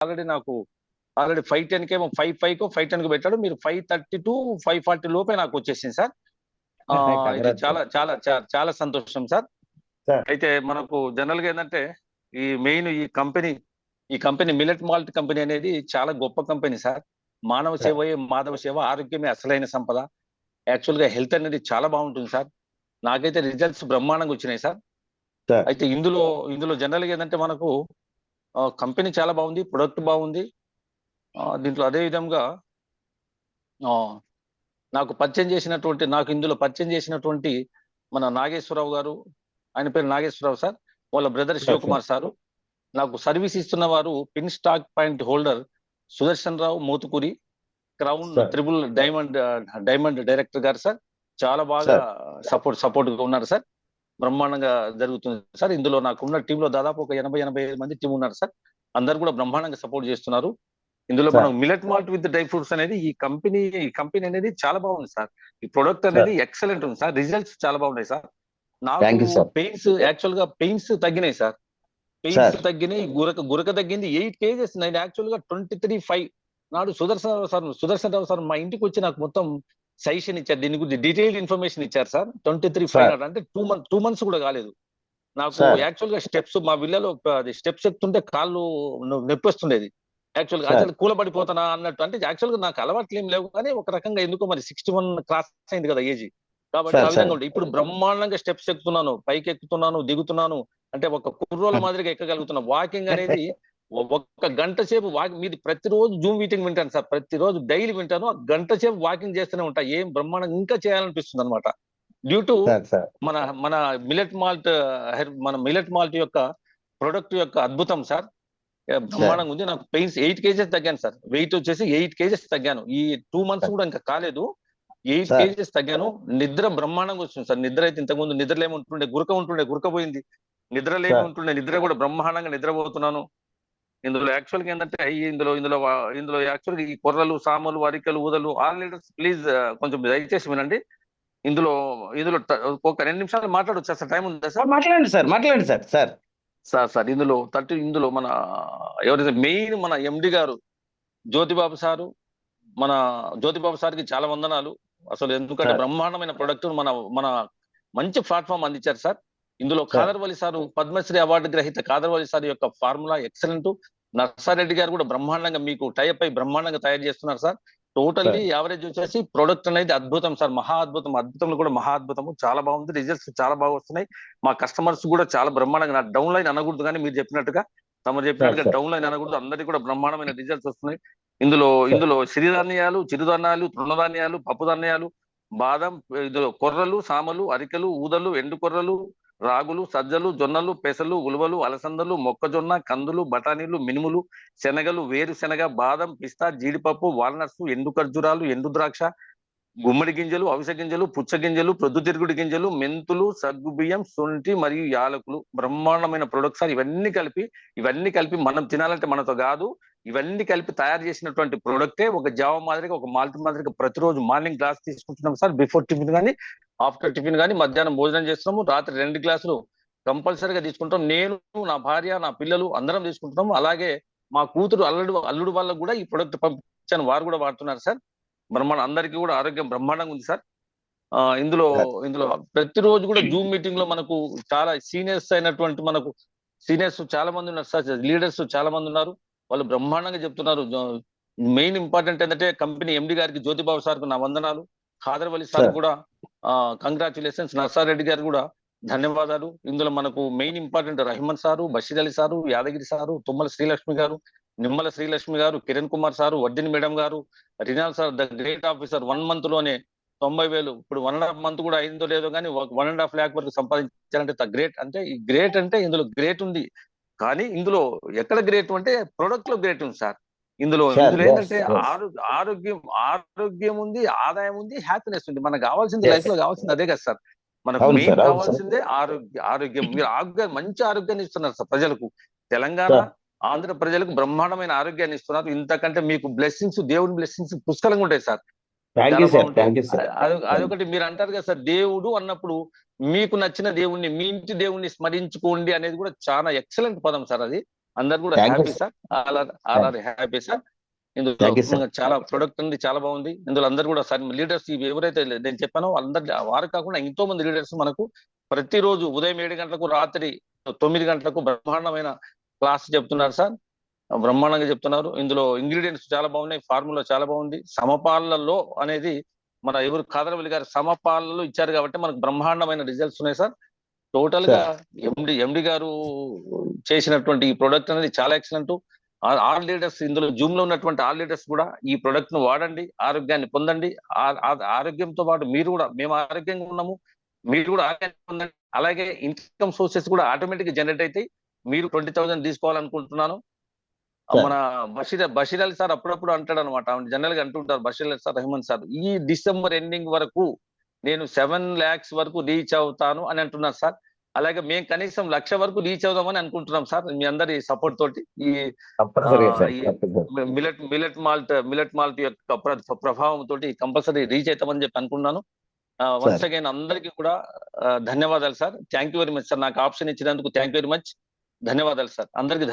Already నాకు already 5:10 కేమో 5:05 5:10 పెట్టాడు. మీరు 5:30 టు 5:40 లోపే నాకు వచ్చేసింది సార్. ఇది చాలా చాలా చాలా సంతోషం సార్. అయితే మనకు జనరల్ గా ఏంటంటే ఈ మెయిన్ ఈ కంపెనీ మిల్లెట్ మాల్ట్ కంపెనీ అనేది చాలా గొప్ప కంపెనీ సార్. మానవ సేవయే మాధవ సేవ, ఆరోగ్యమే అసలైన సంపద. యాక్చువల్ గా హెల్త్ అనేది చాలా బాగుంటుంది సార్. నాకైతే రిజల్ట్స్ బ్రహ్మాండంగా వచ్చినాయి సార్. అయితే ఇందులో జనరల్ గా ఏంటంటే మనకు కంపెనీ చాలా బాగుంది, ప్రొడక్ట్ బాగుంది. దీంట్లో అదే విధంగా నాకు ఇందులో పరిచయం చేసినటువంటి మన నాగేశ్వరరావు గారు, ఆయన పేరు నాగేశ్వరరావు సార్, వాళ్ళ బ్రదర్ శివకుమార్ సారు, నాకు సర్వీస్ ఇస్తున్న వారు pin stock point holder Sudarshan Rao Motukuri, crown triple diamond director గారు సార్. చాలా బాగా సపోర్ట్ గా ఉన్నారు సార్. బ్రహ్మాండంగా జరుగుతుంది సార్. ఇందులో నాకున్న టీంలో దాదాపు ఒక 80-85 మంది టీం ఉన్నారు సార్. అందరు కూడా బ్రహ్మాండంగా సపోర్ట్ చేస్తున్నారు. ఇందులో మనం millet malt with dry fruits అనేది ఈ కంపెనీ అనేది చాలా బాగుంది సార్. ఈ ప్రొడక్ట్ అనేది ఎక్సలెంట్ ఉంది సార్. రిజల్ట్స్ చాలా బాగున్నాయి సార్. నాకు యాక్చువల్ గా పెయిన్స్ తగ్గినాయి సార్. పెయిన్స్ తగ్గినాయి, గురక తగ్గింది. 8 kgs. నేను యాక్చువల్ గా 23.5 నాడు సుదర్శన్ రావు సార్ మా ఇంటికి వచ్చి నాకు మొత్తం సజెషన్ ఇచ్చారు. దీని గురించి డీటెయిల్ ఇన్ఫర్మేషన్ ఇచ్చారు సార్. 23.5 అంటే 2 months కూడా కాలేదు నాకు. యాక్చువల్ గా స్టెప్స్ మా విల్లలో స్టెప్స్ ఎక్కుతుంటే కాళ్ళు నొప్పి వస్తుండేది. యాక్చువల్ గా అసలు కూలబడిపోతానా అన్నట్టు. అంటే యాక్చువల్ గా నాకు అలవాట్లు ఏం లేవు, కానీ ఒక రకంగా ఎందుకో మరి 61 క్రాస్ అయింది కదా ఏజ్, కాబట్టి ఆ విధంగా ఉండే. ఇప్పుడు బ్రహ్మాండంగా స్టెప్స్ ఎక్కుతున్నాను, పైకి ఎక్కుతున్నాను, దిగుతున్నాను. అంటే ఒక కుర్రోల మాదిరిగా ఎక్కగలుగుతున్నా. వాకింగ్ అనేది 1 గంట సేపు మీది ప్రతిరోజు జూమ్ మీటింగ్ వింటాను సార్. ప్రతిరోజు డైలీ వింటాను. 1 గంట సేపు వాకింగ్ చేస్తూనే ఉంటా. ఏం బ్రహ్మాండంగా ఇంకా చేయాలనిపిస్తుంది అనమాట. డ్యూ టు మన మిల్లెట్ మాల్ట్ యొక్క ప్రొడక్ట్ యొక్క అద్భుతం సార్. బ్రహ్మాండంగా ఉంది. నాకు పెయిన్స్ 8 kgs తగ్గాను సార్. వెయిట్ వచ్చేసి 8 kgs తగ్గాను. ఈ 2 months కూడా ఇంకా కాలేదు. 8 kgs తగ్గాను. నిద్ర బ్రహ్మాండంగా వస్తుంది సార్. నిద్ర అయితే ఇంతకుముందు నిద్రలేముంటుండే, గురక పోయింది. నిద్ర కూడా బ్రహ్మాండంగా నిద్రపోతున్నాను. ఇందులో యాక్చువల్ గా ఏంటంటే ఇందులో యాక్చువల్ గా ఈ కొర్రలు, సామలు, అరికలు, ఊదలు 6 లీటర్స్. ప్లీజ్ కొంచెం దయచేసి వినండి. ఇందులో ఒక 2 నిమిషాలు మాట్లాడొచ్చా సార్? టైం ఉందా సార్? మాట్లాడండి సార్. సార్ ఇందులో మన ఎవరైతే మెయిన్ మన ఎండి గారు జ్యోతిబాబు సార్కి చాలా వందనాలు అసలు. ఎందుకంటే బ్రహ్మాండమైన ప్రొడక్ట్ మన మంచి ప్లాట్ఫామ్ అందించారు సార్. ఇందులో కాదర్వల్లి సారు, పద్మశ్రీ అవార్డు గ్రహీత కాదర్వల్లి సార్ యొక్క ఫార్ములా ఎక్సలెంట్. నర్సారెడ్డి గారు కూడా బ్రహ్మాండంగా మీకు టైప్ అయి బ్రహ్మాండంగా తయారు చేస్తున్నారు సార్. టోటల్లీ యావరేజ్ వచ్చేసి ప్రొడక్ట్ అనేది అద్భుతం సార్. మహా అద్భుతం. అద్భుతంలో కూడా మహా అద్భుతము. చాలా బాగుంది. రిజల్ట్స్ చాలా బాగా వస్తున్నాయి. మా కస్టమర్స్ కూడా చాలా బ్రహ్మాండంగా, నా డౌన్ లైన్ అనకూడదు కానీ మీరు చెప్పినట్టుగా డౌన్ లైన్ అనకూడదు, అందరికీ కూడా బ్రహ్మాండమైన రిజల్ట్స్ వస్తున్నాయి. ఇందులో సిరిధాన్యాలు, చిరుధాన్యాలు, తృణధాన్యాలు, పప్పు ధాన్యాలు, బాదం, ఇందులో కొర్రలు, సామలు, అరికలు, ఊదలు, ఎండు కొర్రలు, రాగులు, సజ్జలు, జొన్నలు, పెసలు, ఉలువలు, అలసందలు, మొక్కజొన్న, కందులు, బఠానీలు, మినుములు, శనగలు, వేరుశెనగ, బాదం, పిస్తా, జీడిపప్పు, వాల్నట్స్, ఎండు ఖర్జూరాలు, ఎండు ద్రాక్ష, గుమ్మడి గింజలు, అవిసె గింజలు, పుచ్చ గింజలు, ప్రొద్దుతిరుగుడు గింజలు, మెంతులు, సగ్గు బియ్యం, శొంఠి మరియు యాలకులు. బ్రహ్మాండమైన ప్రొడక్ట్స్ సార్. ఇవన్నీ కలిపి మనం తినాలంటే మనతో కాదు, ఇవన్నీ కలిపి తయారు చేసినటువంటి ప్రొడక్టే. ఒక జావ మాదిరిగా, ఒక మాల్ట్ మాదిరిగా ప్రతిరోజు మార్నింగ్ గ్లాస్ తీసుకుంటున్నాం సార్. బిఫోర్ టిఫిన్ కానీ, ఆఫ్టర్ టిఫిన్ కానీ, మధ్యాహ్నం భోజనం చేస్తున్నాము, రాత్రి 2 గ్లాసులు కంపల్సరీగా తీసుకుంటాం. నేను, నా భార్య, నా పిల్లలు అందరం తీసుకుంటున్నాము. అలాగే మా కూతురు అల్లుడు వాళ్ళకు కూడా ఈ ప్రొడక్ట్ పంపించాను, వారు కూడా వాడుతున్నారు సార్. అందరికీ కూడా ఆరోగ్యం బ్రహ్మాండంగా ఉంది సార్. ఇందులో ప్రతిరోజు కూడా జూమ్ మీటింగ్ లో మనకు చాలా సీనియర్స్ చాలా మంది ఉన్నారు సార్. లీడర్స్ చాలా మంది ఉన్నారు. వాళ్ళు బ్రహ్మాండంగా చెప్తున్నారు. మెయిన్ ఇంపార్టెంట్ ఏంటంటే కంపెనీ ఎండి గారికి, జ్యోతిబాబు సార్కు నా వందనాలు. కాదర్వల్లి సార్ కూడా కంగ్రాచులేషన్స్. నర్సారెడ్డి గారు కూడా ధన్యవాదాలు. ఇందులో మనకు main important Rahman sir, Basheer Ali sir, Yadagiri sir, Tummala Srilakshmi garu, Nimmala Srilakshmi garu, Kiran Kumar sir, Vaddini madam garu, Rinal sir, the great officer. 1 month లోనే 90,000. ఇప్పుడు 1.5 month కూడా అయిందో లేదో కానీ 1.5 lakh వరకు సంపాదించాలంటే గ్రేట్. అంటే ఈ గ్రేట్ అంటే ఇందులో గ్రేట్ ఉంది, కానీ ఇందులో ఎక్కడ గ్రేట్ అంటే ప్రొడక్ట్ లో గ్రేట్ ఉంది సార్. ఇందులో ఏంటంటే ఆరోగ్యం ఉంది, ఆదాయం ఉంది, హ్యాపీనెస్ ఉంది. మనకు కావాల్సింది, లైఫ్ లో కావాల్సింది అదే కదా సార్. మనకు మెయిన్ కావాల్సిందే ఆరోగ్యం. మీరు మంచి ఆరోగ్యాన్ని ఇస్తున్నారు సార్ ప్రజలకు. తెలంగాణ, ఆంధ్ర ప్రజలకు బ్రహ్మాండమైన ఆరోగ్యాన్ని ఇస్తున్నారు. ఇంతకంటే మీకు బ్లెస్సింగ్స్, దేవుడి బ్లెస్సింగ్స్ పుష్కలంగా ఉంటాయి సార్. అదొకటి మీరు అంటారు కదా సార్, దేవుడు అన్నప్పుడు మీకు నచ్చిన దేవుణ్ణి, మీ ఇంటి దేవుణ్ణి స్మరించుకోండి అనేది కూడా చాలా ఎక్సలెంట్ పదం సార్. అందరు కూడా thank you happy sir, all are happy sir. ఇందులో థ్యాంక్ యూ సార్. చాలా ప్రొడక్ట్ ఉంది, చాలా బాగుంది. ఇందులో అందరు కూడా సార్ లీడర్స్ ఎవరైతే నేను చెప్పానో అందరు వారు కాకుండా ఎంతో మంది లీడర్స్ మనకు ప్రతిరోజు ఉదయం 7 గంటలకు రాత్రి 9 గంటలకు బ్రహ్మాండమైన క్లాస్ చెప్తున్నారు సార్. బ్రహ్మాండంగా చెప్తున్నారు. ఇందులో ఇంగ్రీడియంట్స్ చాలా బాగున్నాయి, ఫార్ములా చాలా బాగుంది. సమపాలలో అనేది మన ఎవరు కాదరవల్లి గారు సమపాలలో ఇచ్చారు కాబట్టి మనకు బ్రహ్మాండమైన రిజల్ట్స్ ఉన్నాయి సార్. టోటల్ గా ఎండి గారు చేసినటువంటి ఈ ప్రొడక్ట్ అనేది చాలా ఎక్సలెంట్. ఆల్ లీడర్స్ ఇందులో జూమ్ లో ఉన్నటువంటి ఆల్ లీడర్స్ కూడా ఈ ప్రొడక్ట్ ను వాడండి, ఆరోగ్యాన్ని పొందండి. ఆరోగ్యంతో పాటు మీరు కూడా, మేము ఆరోగ్యంగా ఉన్నాము, మీరు కూడా ఆరోగ్యాన్ని పొందండి. అలాగే ఇన్కమ్ సోర్సెస్ కూడా ఆటోమేటిక్ గా జనరేట్ అవుతాయి. మీరు 20,000 తీసుకోవాలనుకుంటున్నాను. మన బషీర్ అలీ సార్ అప్పుడప్పుడు అంటాడు అనమాట, జనరల్ గా అంటుంటారు బషీర్ అలీ సార్, రెహమాన్ సార్, ఈ డిసెంబర్ ఎండింగ్ వరకు నేను 7 lakhs వరకు రీచ్ అవుతాను అని అంటున్నారు సార్. అలాగే మేము కనీసం 1,00,000 వరకు రీచ్ అవుదామని అనుకుంటున్నాం సార్, మీ అందరి సపోర్ట్ తోటి. ఈ మిలెట్ మాల్ట్ యొక్క ప్రభావం తోటి కంపల్సరీ రీచ్ అవుతామని చెప్పి అనుకున్నాను. వన్స్ అగైన్ అందరికీ కూడా ధన్యవాదాలు sir. Thank you very much sir, నాకు ఆప్షన్ ఇచ్చినందుకు థ్యాంక్ యూ వెరీ మచ్. ధన్యవాదాలు సార్ అందరికి.